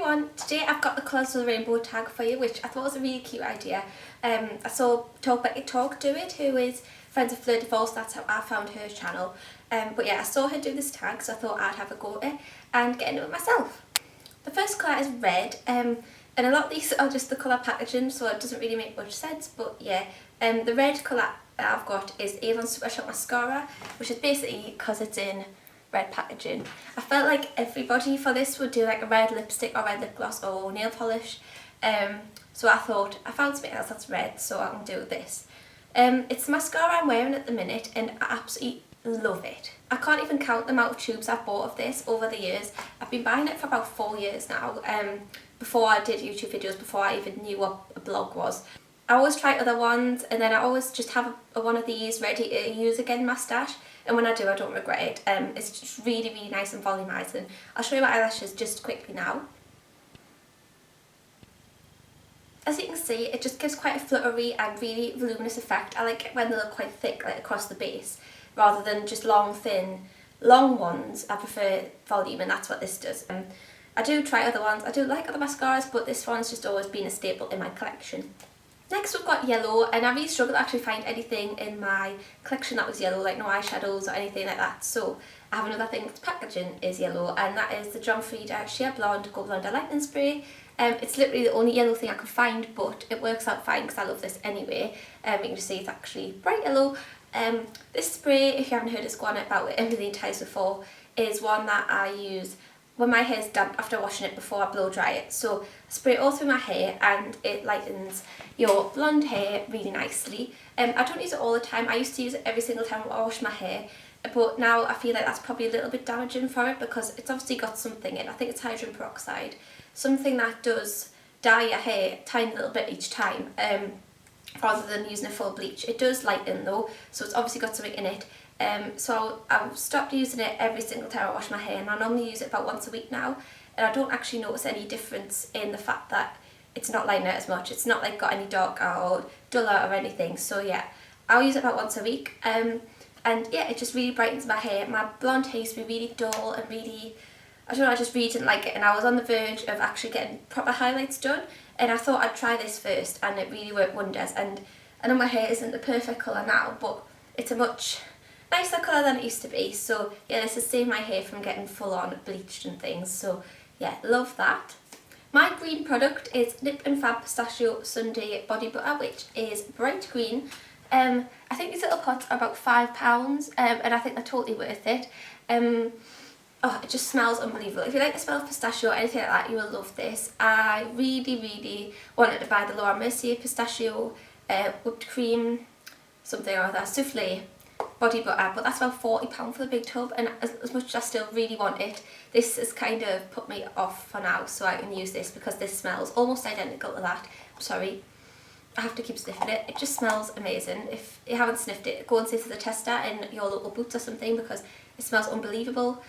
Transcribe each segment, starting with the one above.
everyone, today I've got the Colours of the Rainbow tag for you, which I thought was a really cute idea. I saw Talk Becky Talk do it, who is friends of Fleur de Force. That's how I found her channel. But yeah, I saw her do this tag, so I thought I'd have a go at it and get into it myself. The first colour is red, and a lot of these are just the colour packaging, so it doesn't really make much sense, but yeah. The red colour that I've got is Avon Super Shot Mascara, which is basically because it's in red packaging. I felt like everybody for this would do like a red lipstick or red lip gloss or nail polish, so I thought I found something else that's red, so I can do this. It's the mascara I'm wearing at the minute and I absolutely love it. I can't even count the amount of tubes I've bought of this over the years. I've been buying it for about 4 years now, before I did YouTube videos, before I even knew what a blog was. I always try other ones and then I always just have one of these ready to use again in my stash, and when I do I don't regret it. It's just really nice and volumizing. I'll show you my eyelashes just quickly now. As you can see, it just gives quite a fluttery and really voluminous effect. I like it when they look quite thick, like across the base, rather than just long, thin. Long ones, I prefer volume, and that's what this does. I do try other ones. I do like other mascaras, but this one's just always been a staple in my collection. Next we've got yellow, and I really struggled to actually find anything in my collection that was yellow, like no eyeshadows or anything like that. So I have another thing that's packaging is yellow, and that is the John Frieda Sheer Blonde Go Blonde Lightening Spray. It's literally the only yellow thing I could find, but it works out fine because I love this anyway. You can just see it's actually bright yellow. This spray, if you haven't heard us go on about it a million times before, is one that I use when my hair's damp after washing it before I blow dry it. So I spray it all through my hair and it lightens your blonde hair really nicely. I don't use it all the time. I used to use it every single time I wash my hair, but now I feel like that's probably a little bit damaging for it because it's obviously got something in. I think it's hydrogen peroxide, something that does dye your hair a tiny little bit each time, rather than using a full bleach. It does lighten though, so it's obviously got something in it. So I've stopped using it every single time I wash my hair, and I normally use it about once a week now, and I don't actually notice any difference in the fact that it's not lightening it as much. It's not like got any darker or duller or anything, so yeah, I'll use it about once a week, and yeah, it just really brightens my hair. My blonde hair used to be really dull and really, I don't know, I just really didn't like it, and I was on the verge of actually getting proper highlights done, and I thought I'd try this first, and it really worked wonders. And I know my hair isn't the perfect colour now, but it's a much nicer colour than it used to be, so yeah, this has saved my hair from getting full on bleached and things, so yeah, love that. My green product is Nip and Fab Pistachio Sundae Body Butter, which is bright green. I think these little pots are about £5, and I think they're totally worth it. Oh, it just smells unbelievable. If you like the smell of pistachio or anything like that, you will love this. I really wanted to buy the Laura Mercier pistachio whipped cream something or other souffle body butter, but that's about £40 for the big tub, and as much as I still really want it, this has kind of put me off for now, so I can use this because this smells almost identical to that. I'm sorry, I have to keep sniffing it. It just smells amazing. If you haven't sniffed it, go and sit to the tester in your local Boots or something because it smells unbelievable.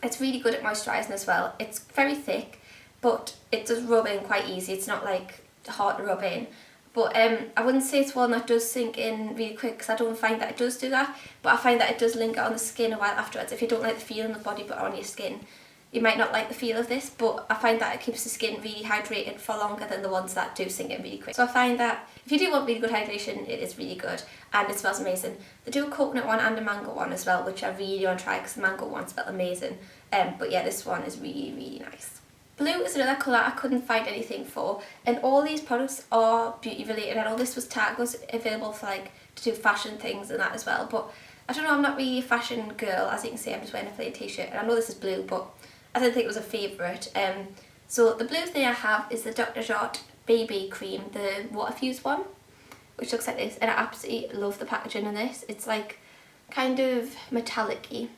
It's really good at moisturising as well. It's very thick, but it does rub in quite easy. It's not like hard to rub in. But I wouldn't say it's one that does sink in really quick because I don't find that it does do that, but I find that it does linger on the skin a while afterwards. If you don't like the feeling of body butter on your skin, you might not like the feel of this, but I find that it keeps the skin really hydrated for longer than the ones that do sink in really quick. So I find that if you do want really good hydration, it is really good and it smells amazing. They do a coconut one and a mango one as well, which I really want to try because the mango one smelled amazing. But yeah, this one is really nice. Blue is another colour I couldn't find anything for, and all these products are beauty related. I know this was available for like to do fashion things and that as well, but I don't know, I'm not really a fashion girl. As you can see, I'm just wearing a plain t-shirt, and I know this is blue, but I didn't think it was a favourite. So the blue thing I have is the Dr. Jart BB Cream, the water fused one, which looks like this, and I absolutely love the packaging in this. It's like kind of metallic-y.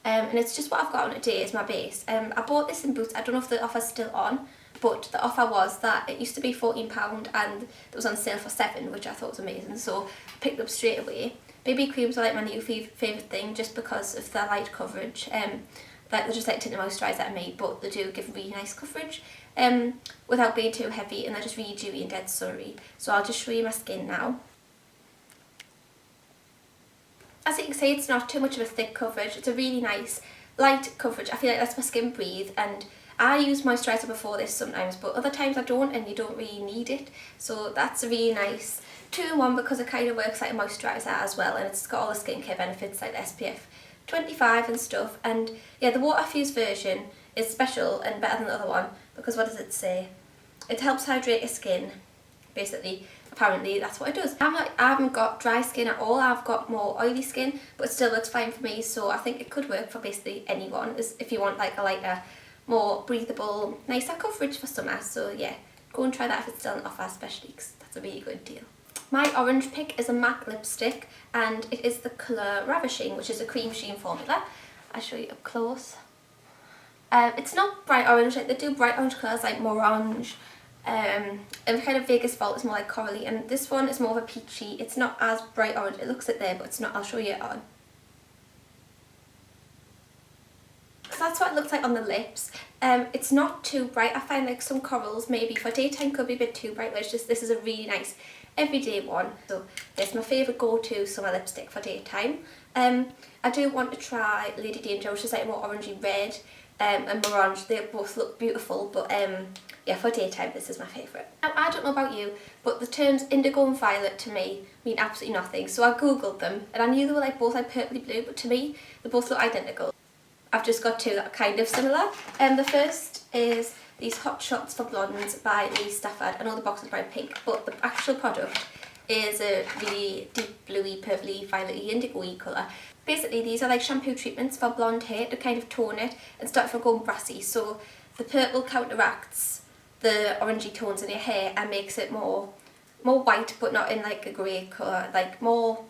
And it's just what I've got on today as my base. I bought this in Boots. I don't know if the offer's still on, but the offer was that it used to be £14 and it was on sale for £7, which I thought was amazing, so I picked it up straight away. BB creams are like my new favourite thing just because of their light coverage. Like they're just like tinted moisturiser at me, but they do give really nice coverage without being too heavy, and they're just really dewy and dead summery. So I'll just show you my skin now. As you can see, it's not too much of a thick coverage. It's a really nice light coverage. I feel like lets my skin breathe, and I use moisturiser before this sometimes, but other times I don't, and you don't really need it. So that's a really nice 2-in-1 because it kind of works like a moisturiser as well, and it's got all the skincare benefits like the SPF 25 and stuff. And yeah, the water-fused version is special and better than the other one because what does it say? It helps hydrate your skin, basically. Apparently that's what it does. I haven't got dry skin at all, I've got more oily skin, but still it's fine for me, so I think it could work for basically anyone if you want like a lighter, more breathable, nicer coverage for summer. So yeah, go and try that if it's still on offer, especially because that's a really good deal. My orange pick is a matte lipstick, and it is the colour Ravishing, which is a cream sheen formula. I'll show you up close. It's not bright orange, like they do bright orange colours like Morange, and kind of Vegas Vault is more like corally, and this one is more of a peachy. It's not as bright orange, it looks it there, but it's not. I'll show you it on. So that's what it looks like on the lips. It's not too bright. I find like some corals maybe for daytime could be a bit too bright, but it's just, this is a really nice everyday one. So it's my favourite go-to summer lipstick for daytime. I do want to try Lady Danger, which is like more orangey red, and Morange. They both look beautiful, but yeah, for daytime this is my favourite. Now I don't know about you, but the terms indigo and violet to me mean absolutely nothing. So I googled them and I knew they were like both like purpley blue, but to me they both look identical. I've just got two that are kind of similar. The first is these Hot Shots for Blondes by Lee Stafford. I know the box is bright pink, but the actual product is a really deep bluey, purpley, violet-y, indigo-y colour. Basically these are like shampoo treatments for blonde hair to kind of tone it and start from going brassy. So the purple counteracts the orangey tones in your hair and makes it more white, but not in like a grey colour, like more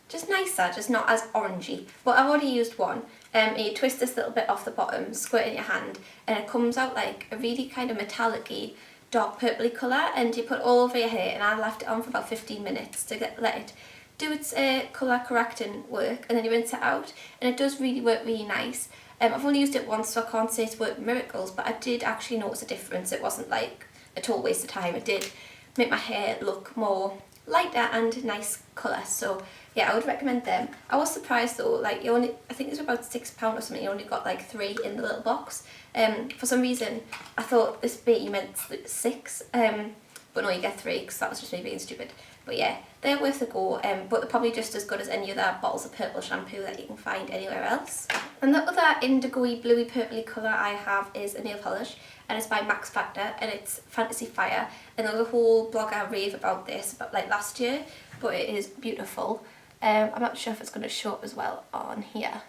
just nicer, just not as orangey. But I've already used one. And you twist this little bit off the bottom, squirt it in your hand, and it comes out like a really kind of metallic-y, dark purpley colour, and you put it all over your hair, and I left it on for about 15 minutes to let it do its colour correcting work, and then you rinse it out, and it does really work really nice. I've only used it once, so I can't say it's worked miracles, but I did actually notice a difference. It wasn't like a total waste of time. It did make my hair look more lighter and nice colour. So yeah, I would recommend them. I was surprised though, like I think it was about £6 or something, you only got like 3 in the little box. For some reason I thought this bit you meant 6, but no, you get 3 because that was just me being stupid. But yeah, they're worth a go, but they're probably just as good as any other bottles of purple shampoo that you can find anywhere else. And the other indigo-y, bluey, purpley colour I have is a nail polish, and it's by Max Factor, and it's Fantasy Fire, and there was a whole blogger rave about this like last year, but it is beautiful. I'm not sure if it's going to show up as well on here.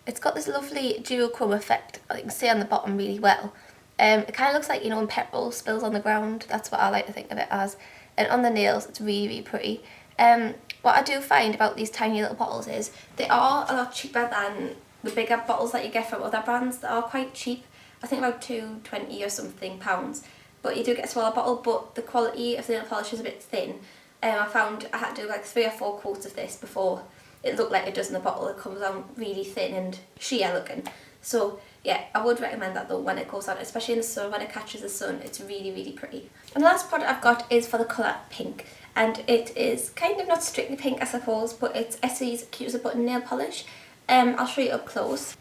It's got this lovely duochrome effect, you can see on the bottom really well. It kind of looks like, you know, when petrol spills on the ground, that's what I like to think of it as. And on the nails, it's really, really pretty. What I do find about these tiny little bottles is they are a lot cheaper than the bigger bottles that you get from other brands that are quite cheap. I think about £2.20 or something pounds. But you do get a smaller bottle, but the quality of the nail polish is a bit thin. I found I had to do like 3 or 4 coats of this before it looked like it does in the bottle. It comes out really thin and sheer looking. So yeah, I would recommend that though when it goes on, especially in the sun, when it catches the sun, it's really, really pretty. And the last product I've got is for the colour pink, and it is kind of not strictly pink I suppose, but it's Essie's Cute as a Button nail polish. I'll show you up close.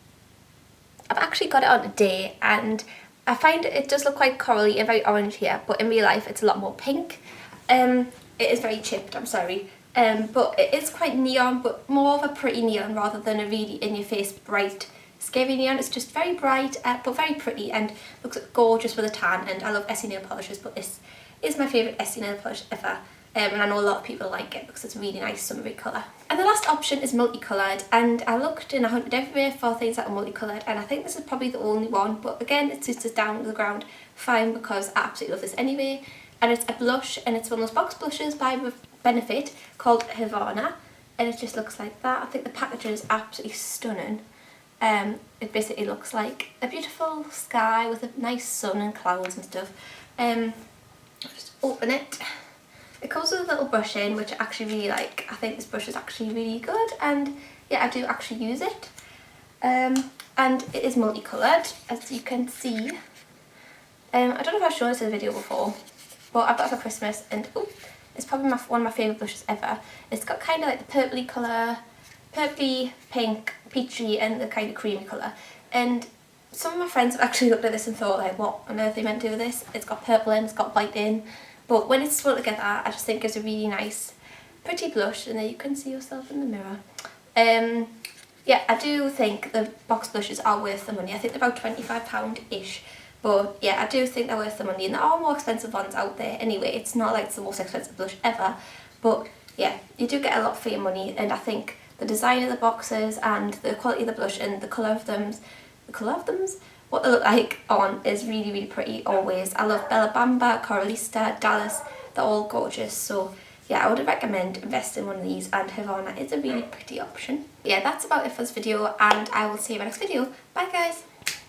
I've actually got it on today, and I find it does look quite corally and very orange here, but in real life it's a lot more pink. It is very chipped, I'm sorry, but it is quite neon, but more of a pretty neon rather than a really in-your-face bright scary neon. It's just very bright, but very pretty, and looks gorgeous with a tan. And I love Essie nail polishes, but this is my favourite Essie nail polish ever, and I know a lot of people like it because it's a really nice summery colour. And the last option is multicoloured, and I looked and I hunted everywhere for things that are multicoloured, and I think this is probably the only one, but again it suits us down to the ground fine because I absolutely love this anyway. And it's a blush, and it's one of those box blushes by Benefit called Havana, and it just looks like that. I think the packaging is absolutely stunning. It basically looks like a beautiful sky with a nice sun and clouds and stuff. I'll just open it. It comes with a little brush in, which I actually really like. I think this brush is actually really good, and yeah, I do actually use it. And it is multicoloured, as you can see. I don't know if I've shown this in a video before, but I've got it for Christmas, and ooh, it's probably one of my favourite blushes ever. It's got kind of like the purpley colour, purpley, pink, peachy, and the kind of creamy colour. And some of my friends have actually looked at this and thought like, what on earth are they meant to do with this? It's got purple in, it's got white in. But when it's swirled together, I just think it's a really nice, pretty blush, and there you can see yourself in the mirror. Yeah, I do think the box blushes are worth the money. I think they're about £25-ish. But yeah, I do think they're worth the money, and there are more expensive ones out there anyway. It's not like it's the most expensive blush ever. But yeah, you do get a lot for your money, and I think the design of the boxes and the quality of the blush and the colour of them, what they look like on is really, really pretty always. I love Bella Bamba, Coralista, Dallas, they're all gorgeous. So yeah, I would recommend investing in one of these, and Havana is a really pretty option. Yeah, that's about it for this video, and I will see you in my next video. Bye guys!